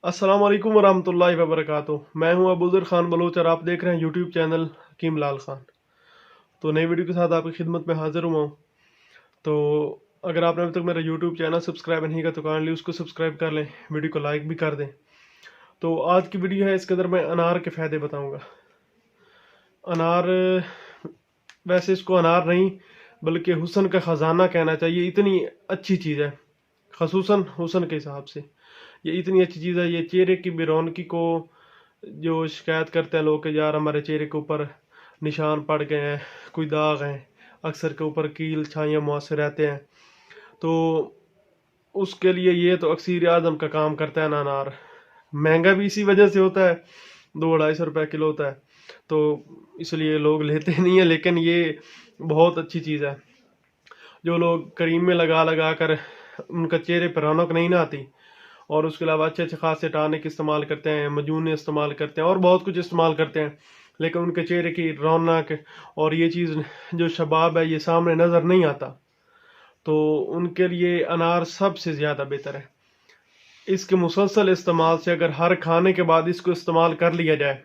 अस्सलाम वालेकुम वरहमतुल्लाहि वबरकातुह। मैं हूं अबूजर खान बलोच और आप देख रहे हैं यूट्यूब चैनल हकीम लाल खान। तो नई वीडियो के साथ आपकी खिदमत में हाजिर हुआ हूं। तो अगर आपने अभी तक मेरा यूट्यूब चैनल सब्सक्राइब नहीं किया तो काइंडली उसको सब्सक्राइब कर लें, वीडियो को लाइक भी कर दें। तो आज की वीडियो है, इसके अंदर मैं अनार के फ़ायदे बताऊँगा। अनार, वैसे इसको अनार नहीं बल्कि हुस्न का ख़जाना कहना चाहिए, इतनी अच्छी चीज़ है। खसूसन हुस्न के हिसाब से ये इतनी अच्छी चीज़ है। ये चेहरे की बेरौनकी को, जो शिकायत करते हैं लोग कि यार हमारे चेहरे के ऊपर निशान पड़ गए हैं, कोई दाग हैं, अक्सर के ऊपर कील छाइयाँ मुहासे रहते हैं, तो उसके लिए ये तो अक्सीर आज़म का काम करता है ना अनार। महंगा भी इसी वजह से होता है, 200-250 रुपये किलो होता है, तो इसलिए लोग लेते नहीं है। लेकिन ये बहुत अच्छी चीज़ है। जो लोग क्रीम में लगा लगा कर उनका चेहरे पर रौनक नहीं ना आती, और उसके अलावा अच्छे अच्छे खासे टॉनिक इस्तेमाल करते हैं, मजूने इस्तेमाल करते हैं और बहुत कुछ इस्तेमाल करते हैं, लेकिन उनके चेहरे की रौनक और ये चीज़ जो शबाब है ये सामने नज़र नहीं आता। तो उनके लिए अनार सबसे ज़्यादा बेहतर है। इसके मुसलसल इस्तेमाल से, अगर हर खाने के बाद इसको इस्तेमाल कर लिया जाए,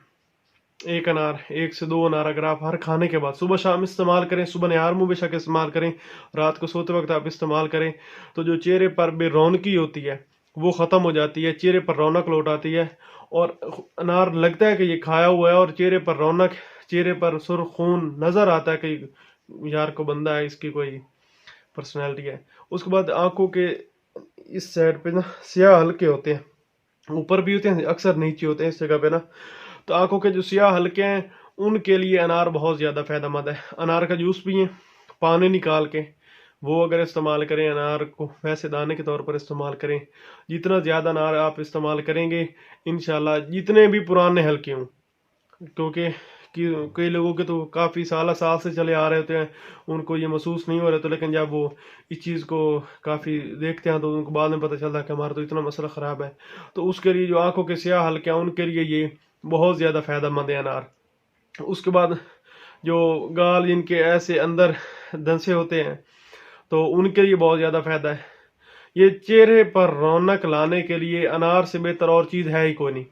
एक अनार, 1 से 2 अनार अगर आप हर खाने के बाद सुबह शाम इस्तेमाल करें, सुबह निहार मुँह बेशक इस्तेमाल करें, रात को सोते वक्त आप इस्तेमाल करें, तो जो चेहरे पर बेरौनकी होती है वो ख़त्म हो जाती है, चेहरे पर रौनक लौट आती है। और अनार लगता है कि ये खाया हुआ है, और चेहरे पर रौनक, चेहरे पर सुर्ख खून नज़र आता है कि यार को बंदा है, इसकी कोई पर्सनैलिटी है। उसके बाद आंखों के इस साइड पे ना स्याह हल्के होते हैं, ऊपर भी होते हैं, अक्सर नीचे होते हैं इस जगह पे ना। तो आंखों के जो स्याह हल्के हैं उनके लिए अनार बहुत ज़्यादा फ़ायदेमंद है। अनार का जूस पिएं, पानी निकाल के, वो अगर इस्तेमाल करें, अनार को वैसे दाने के तौर पर इस्तेमाल करें। जितना ज़्यादा अनार आप इस्तेमाल करेंगे इंशाल्लाह, जितने भी पुराने हल्के हों, क्योंकि कई लोगों के तो काफ़ी साल साल से चले आ रहे होते हैं, उनको ये महसूस नहीं हो रहा, तो लेकिन जब वो इस चीज़ को काफ़ी देखते हैं तो उनको बाद में पता चलता है कि हमारा तो इतना मसला ख़राब है। तो उसके लिए जो आंखों के स्याह हल्के हैं उनके लिए ये बहुत ज़्यादा फ़ायदेमंद है अनार। उसके बाद जो गाल जिनके ऐसे अंदर धंसे होते हैं तो उनके लिए बहुत ज़्यादा फ़ायदा है। ये चेहरे पर रौनक लाने के लिए अनार से बेहतर और चीज़ है ही कोई नहीं।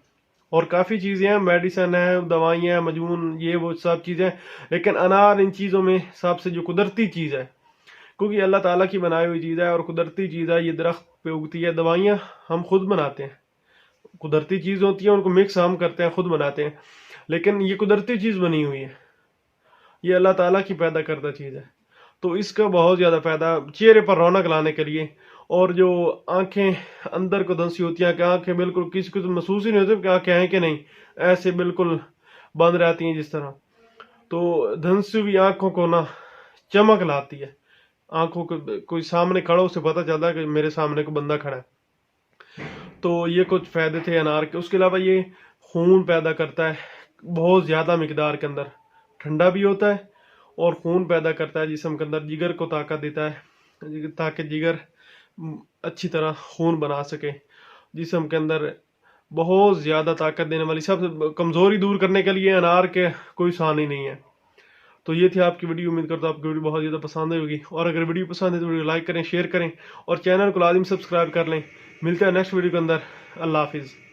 और काफ़ी चीज़ें हैं, मेडिसन है, दवाइयाँ हैं, मजून, ये वो सब चीज़ें, लेकिन अनार इन चीज़ों में सबसे जो कुदरती चीज़ है, क्योंकि अल्लाह ताला की बनाई हुई चीज़ है और कुदरती चीज़ है, ये दरख्त पे उगती है। दवाइयाँ हम खुद बनाते हैं, कुदरती चीज़ होती है, उनको मिक्स हम करते हैं, खुद बनाते हैं, लेकिन ये कुदरती चीज़ बनी हुई है, ये अल्लाह ताला की पैदा करदा चीज़ है। तो इसका बहुत ज़्यादा फ़ायदा चेहरे पर रौनक लाने के लिए। और जो आंखें अंदर को धंसी होती हैं, कि आंखें बिल्कुल किसी को तो महसूस ही नहीं होती कि आंखें हैं कि नहीं, ऐसे बिल्कुल बंद रहती हैं जिस तरह, तो धंसी हुई आंखों को ना चमक लाती है। आंखों को कोई सामने खड़ा, उसे पता चलता है कि मेरे सामने को बंदा खड़ा है। तो ये कुछ फ़ायदे थे अनार के। उसके अलावा ये खून पैदा करता है बहुत ज़्यादा मिकदार के अंदर, ठंडा भी होता है और खून पैदा करता है जिस्म के अंदर, जिगर को ताकत देता है ताकि जिगर अच्छी तरह खून बना सके जिस्म के अंदर। बहुत ज़्यादा ताकत देने वाली, सब कमज़ोरी दूर करने के लिए अनार के कोई सान ही नहीं है। तो ये थी आपकी वीडियो, उम्मीद करता हूँ आपकी वीडियो बहुत ज़्यादा पसंद होगी, और अगर वीडियो पसंद है तो वीडियो लाइक करें, शेयर करें और चैनल को लाजिम सब्सक्राइब कर लें। मिलते हैं नेक्स्ट वीडियो के अंदर। अल्लाह हाफिज़।